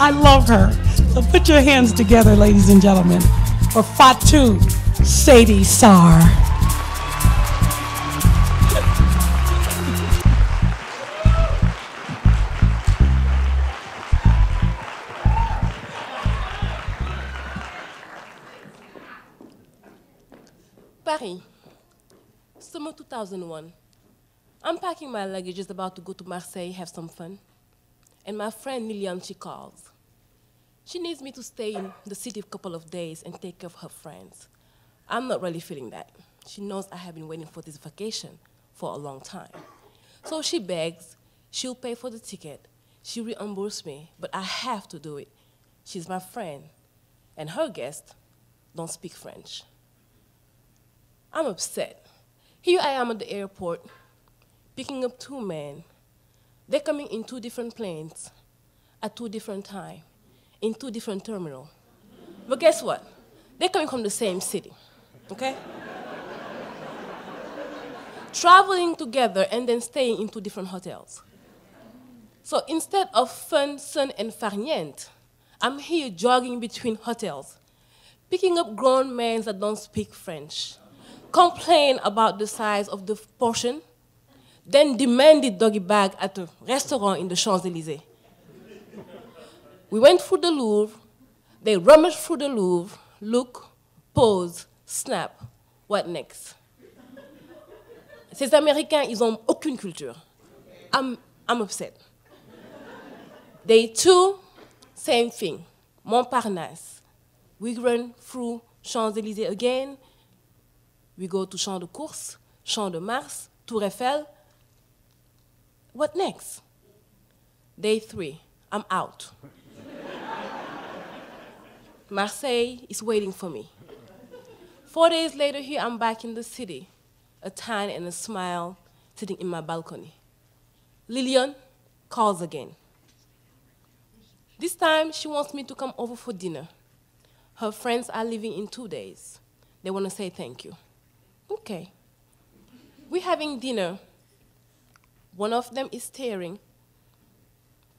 I love her. So put your hands together, ladies and gentlemen, for Fatou Seydi-Sarr. Paris, summer 2001. I'm packing my luggage, just about to go to Marseille, have some fun. And my friend Liliane, she calls. She needs me to stay in the city a couple of days and take care of her friends. I'm not really feeling that. She knows I have been waiting for this vacation for a long time. So she begs, she'll pay for the ticket, she'll reimburse me, but I have to do it. She's my friend, and her guests don't speak French. I'm upset. Here I am at the airport, picking up two men. They're coming in two different planes at two different times, in two different terminals. But guess what? They're coming from the same city, okay? Traveling together and then staying in two different hotels. So instead of fun, sun, and farniente, I'm here jogging between hotels, picking up grown men that don't speak French, complain about the size of the portion, then demanded doggy bag at a restaurant in the Champs-Élysées. We went through the Louvre, they rummaged through the Louvre, look, pose, snap, what next? Ces Américains, ils ont aucune culture. I'm upset. Day two, same thing, Montparnasse. We run through Champs-Élysées again, we go to Champ de Course, Champ de Mars, Tour Eiffel. What next? Day three, I'm out. Marseille is waiting for me. 4 days later, here I'm back in the city, a tan and a smile sitting in my balcony. Liliane calls again. This time, she wants me to come over for dinner. Her friends are leaving in 2 days. They want to say thank you. Okay. We're having dinner. One of them is staring.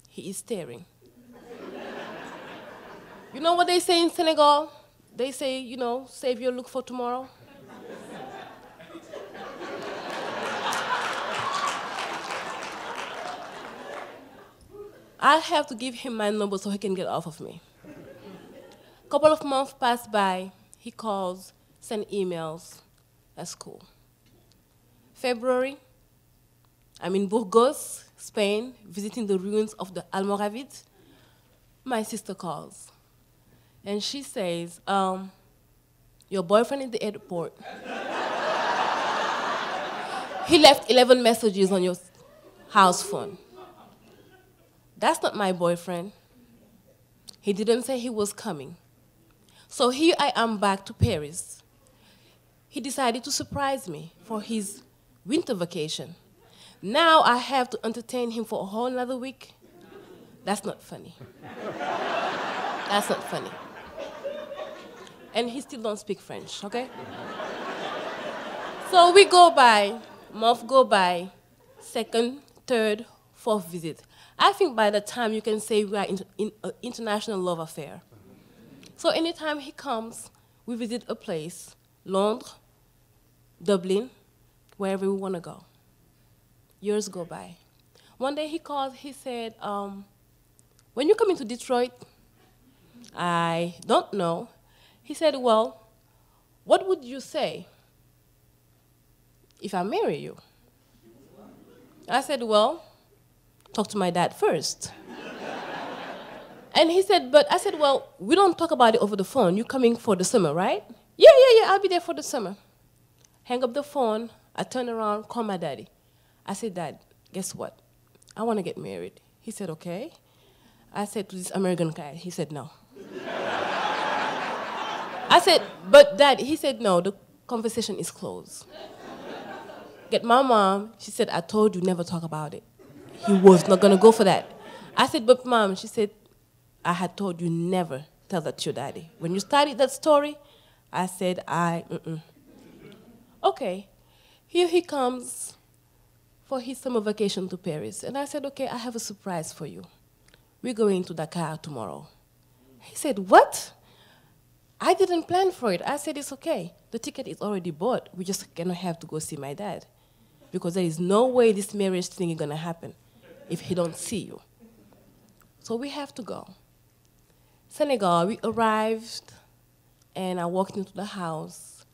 He is staring. You know what they say in Senegal? They say, you know, save your look for tomorrow. I have to give him my number so he can get off of me. A couple of months pass by. He calls, sends emails. That's cool. February, I'm in Burgos, Spain, visiting the ruins of the Almoravids. My sister calls, and she says, your boyfriend at the airport. He left 11 messages on your house phone. That's not my boyfriend. He didn't say he was coming. So here I am back to Paris. He decided to surprise me for his winter vacation. Now I have to entertain him for a whole another week. That's not funny. That's not funny. And he still don't speak French, okay? So we go by, months go by, second, third, fourth visit. I think by the time you can say we are in an international love affair. So anytime he comes, we visit a place, Londres, Dublin, wherever we want to go. Years go by. One day he called, he said, when you come into Detroit, I don't know. He said, well, what would you say if I marry you? I said, well, talk to my dad first. And he said, but I said, well, we don't talk about it over the phone. You're coming for the summer, right? Yeah, I'll be there for the summer. Hang up the phone, I turn around, call my daddy. I said, Dad, guess what? I want to get married. He said, okay. I said to this American guy, he said, no. I said, but Dad, he said, no, the conversation is closed. Get my mom, she said, I told you never talk about it. He was not going to go for that. I said, but Mom, she said, I had told you never tell that to your daddy. When you started that story, I said, Okay, here he comes for his summer vacation to Paris. And I said, okay, I have a surprise for you. we're going to Dakar tomorrow. He said, what? I didn't plan for it. I said, it's okay. The ticket is already bought. We're just going to have to go see my dad. Because there is no way this marriage thing is going to happen if he don't see you. So we have to go. Senegal, we arrived, and I walked into the house,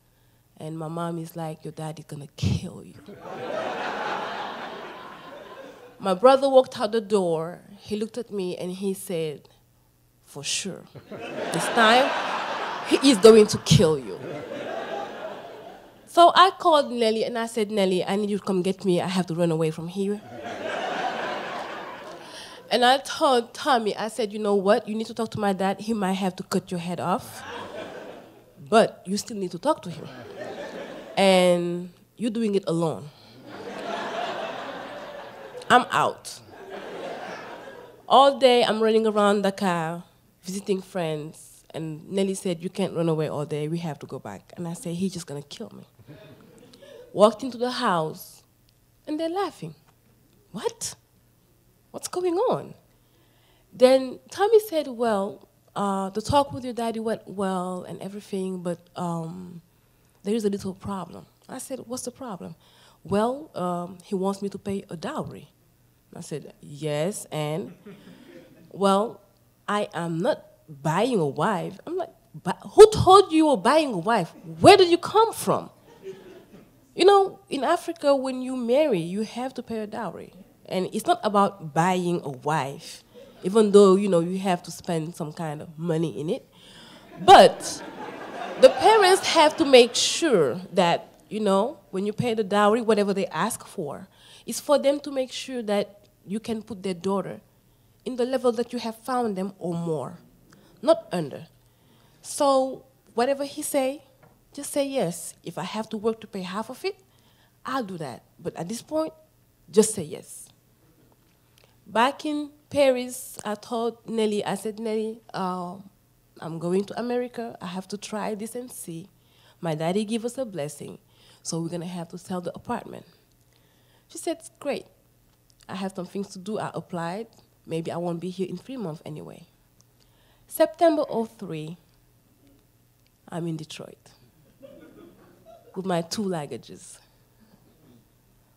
and my mom is like, your dad is going to kill you. My brother walked out the door. He looked at me, and he said, for sure, this time, he is going to kill you. So I called Nelly, and I said, Nelly, I need you to come get me. I have to run away from here. And I told Tommy, I said, you know what? You need to talk to my dad. He might have to cut your head off. But you still need to talk to him. And you're doing it alone. I'm out. All day, I'm running around Dakar, visiting friends. And Nelly said, you can't run away all day. We have to go back. And I said, he's just going to kill me. Walked into the house, and they're laughing. What? What's going on? Then Tommy said, well, the talk with your daddy went well and everything, but there is a little problem. I said, what's the problem? Well, he wants me to pay a dowry. I said, yes, and? Well, I am not buying a wife. I'm like, who told you were buying a wife? Where did you come from? You know, in Africa, when you marry, you have to pay a dowry. And it's not about buying a wife, even though, you know, you have to spend some kind of money in it. But the parents have to make sure that, you know, when you pay the dowry, whatever they ask for, it's for them to make sure that you can put their daughter in the level that you have found them or more, not under. So whatever he say, just say yes. If I have to work to pay half of it, I'll do that. But at this point, just say yes. Back in Paris, I told Nelly, I said, Nelly, I'm going to America. I have to try this and see. My daddy gave us a blessing, so we're going to have to sell the apartment. She said, great. I have some things to do. I applied. Maybe I won't be here in 3 months anyway. September 2003, I'm in Detroit with my 2 luggages.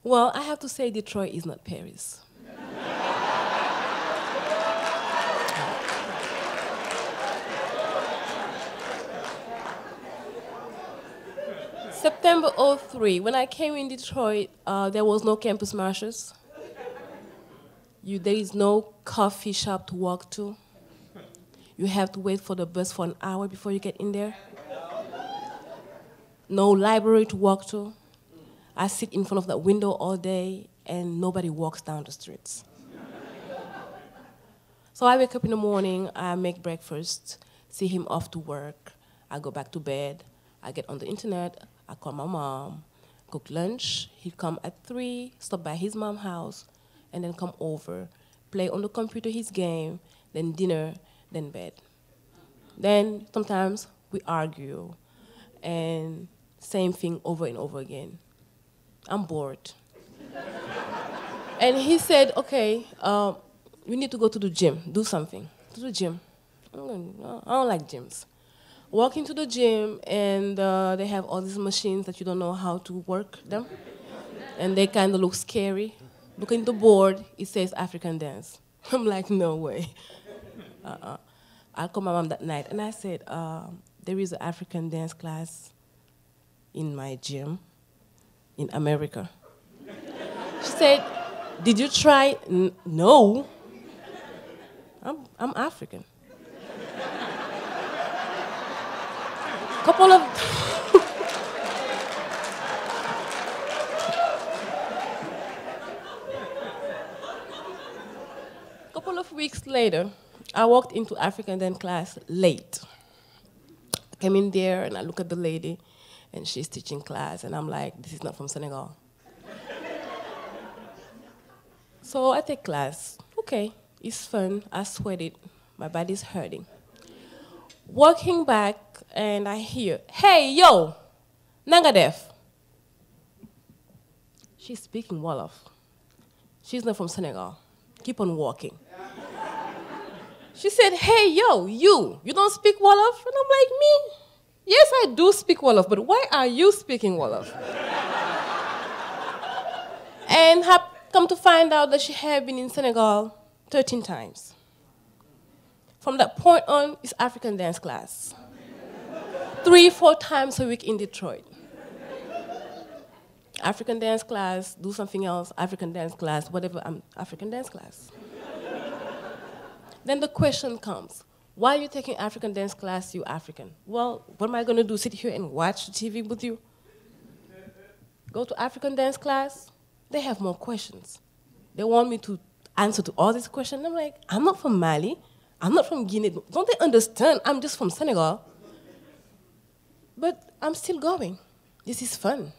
Well, I have to say Detroit is not Paris. September 2003, when I came in Detroit, there was no campus marches. There is no coffee shop to walk to. You have to wait for the bus for an hour before you get in there. No library to walk to. I sit in front of that window all day, and nobody walks down the streets. So I wake up in the morning, I make breakfast, see him off to work, I go back to bed, I get on the internet, I call my mom, cook lunch, he'd come at 3, stop by his mom's house, and then come over, play on the computer his game, then dinner, then bed. Then sometimes we argue, and same thing over and over again. I'm bored. And he said, okay, we need to go to the gym, do something. To the gym. I don't like gyms. Walk into the gym, and they have all these machines that you don't know how to work them. And they kind of look scary. Look at the board, it says African dance. I'm like, no way. I called my mom that night, and I said, there is an African dance class in my gym in America. She said, did you try? No. I'm African. Couple of weeks later, I walked into African dance class late. I came in there and I look at the lady, and she's teaching class, and I'm like, this is not from Senegal. So I take class. Okay, it's fun. I sweated. My body's hurting. Walking back, and I hear, hey, yo, nanga def. She's speaking Wolof. She's not from Senegal. Keep on walking. She said, hey, yo, you don't speak Wolof? And I'm like, me? Yes, I do speak Wolof, but why are you speaking Wolof? And have come to find out that she had been in Senegal 13 times. From that point on, it's African dance class. 3-4 times a week in Detroit. African dance class, do something else, African dance class, whatever, African dance class. Then the question comes, why are you taking African dance class, you African? Well, what am I going to do, sit here and watch the TV with you? Go to African dance class, they have more questions. They want me to answer to all these questions. I'm like, I'm not from Mali, I'm not from Guinea. Don't they understand? I'm just from Senegal. But I'm still going. This is fun.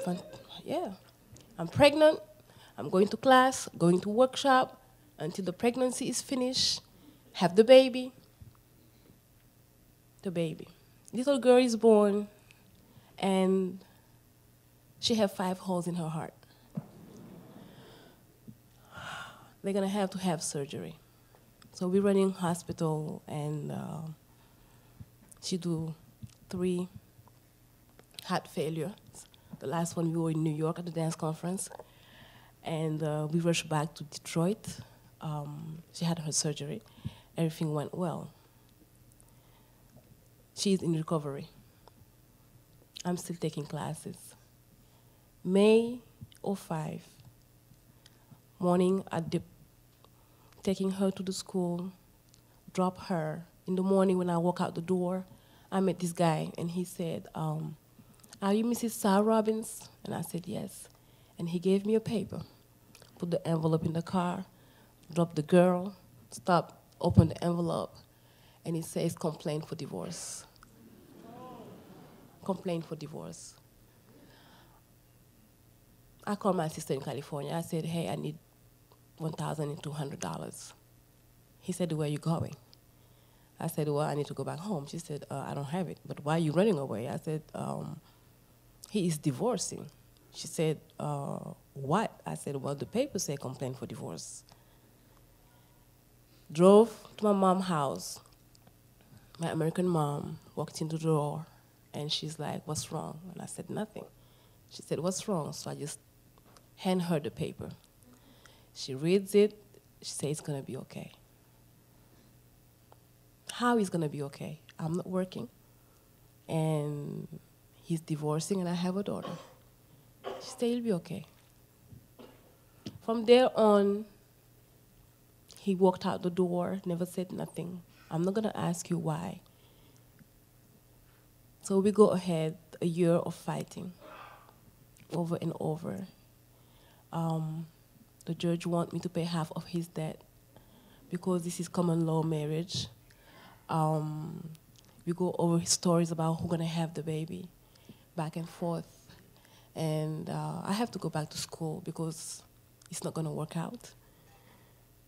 Fun, yeah. I'm pregnant, I'm going to class, going to workshop, until the pregnancy is finished, have the baby. The baby. Little girl is born, and she has 5 holes in her heart. They're gonna have to have surgery. So we're running hospital, and she do 3 heart failures. The last one, we were in New York at the dance conference, and we rushed back to Detroit. She had her surgery. Everything went well. She's in recovery. I'm still taking classes. May 05, morning, taking her to the school, drop her. In the morning when I walk out the door, I met this guy, and he said, are you Mrs. Sarr Robbins? And I said, yes. And he gave me a paper, put the envelope in the car, dropped the girl, stopped, opened the envelope, and it says complaint for divorce. Complaint for divorce. I called my sister in California. I said, hey, I need $1,200. He said, where are you going? I said, well, I need to go back home. She said, I don't have it. But why are you running away? I said, he is divorcing. She said, what? I said, well, the papers say complaint for divorce. Drove to my mom's house. My American mom walked into the door, and she's like, what's wrong? And I said, nothing. She said, what's wrong? So I just hand her the paper. She reads it. She says, it's going to be okay. How is going to be okay? I'm not working, and he's divorcing, and I have a daughter. She said, it'll be okay. From there on, he walked out the door, never said nothing. I'm not going to ask you why. So we go ahead, a year of fighting, over and over. The judge wants me to pay half of his debt because this is common law marriage. We go over stories about who's going to have the baby, back and forth. And I have to go back to school because it's not going to work out.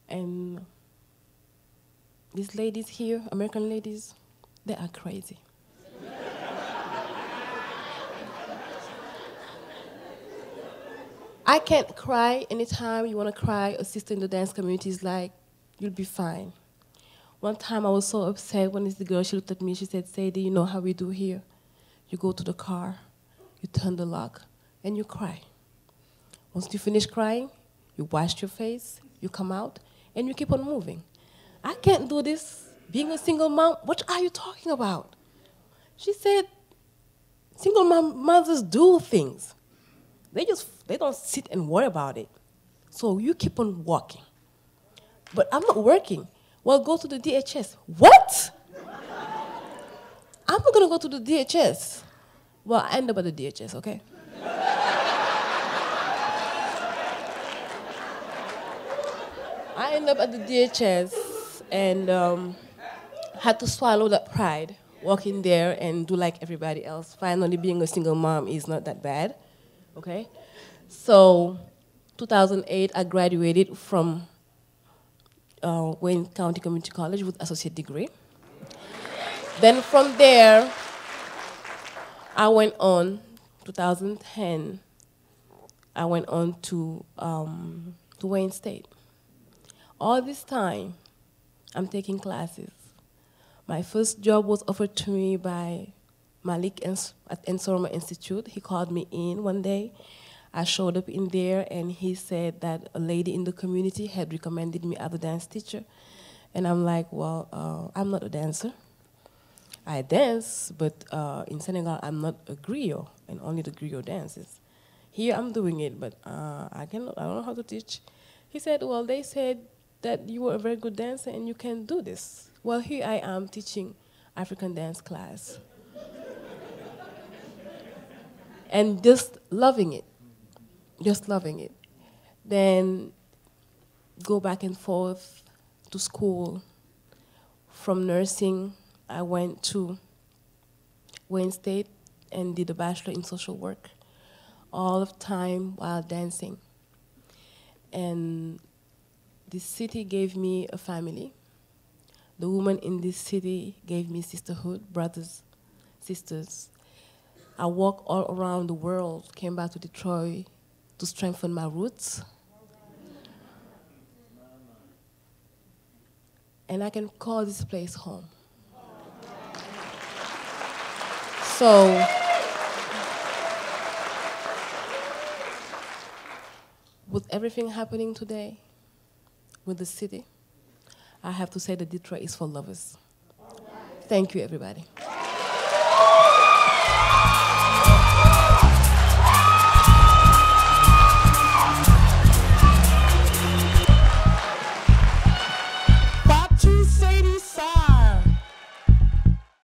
And these ladies here, American ladies, they are crazy. I can't cry anytime you want to cry. A sister in the dance community is like, you'll be fine. One time I was so upset when this girl, she looked at me, she said, Sadie, you know how we do here? You go to the car, you turn the lock, and you cry. Once you finish crying, you wash your face, you come out, and you keep on moving. I can't do this. Being a single mom, what are you talking about? She said, single mothers do things. They don't sit and worry about it. So you keep on walking. But I'm not working. Well, go to the DHS. What? I'm not going to go to the DHS. Well, I end up at the DHS, okay? I end up at the DHS and had to swallow that pride, walk in there and do like everybody else. Finally, being a single mom is not that bad, okay? So, 2008, I graduated from Wayne County Community College with associate degree. Then from there, I went on, 2010, I went on to Wayne State. All this time, I'm taking classes. My first job was offered to me by Malik at Ensorma Institute. He called me in one day. I showed up in there, and he said that a lady in the community had recommended me as a dance teacher. And I'm like, well, I'm not a dancer. I dance, but in Senegal, I'm not a griot, and only the griot dances. Here, I'm doing it, but I don't know how to teach. He said, well, they said that you were a very good dancer and you can do this. Well, here I am teaching African dance class. And just loving it. Just loving it. Then go back and forth to school. From nursing, I went to Wayne State and did a bachelor in social work, all of time while dancing. And this city gave me a family. The women in this city gave me sisterhood, brothers, sisters. I walked all around the world, came back to Detroit to strengthen my roots. And I can call this place home. So, with everything happening today, with the city, I have to say that Detroit is for lovers. Thank you, everybody.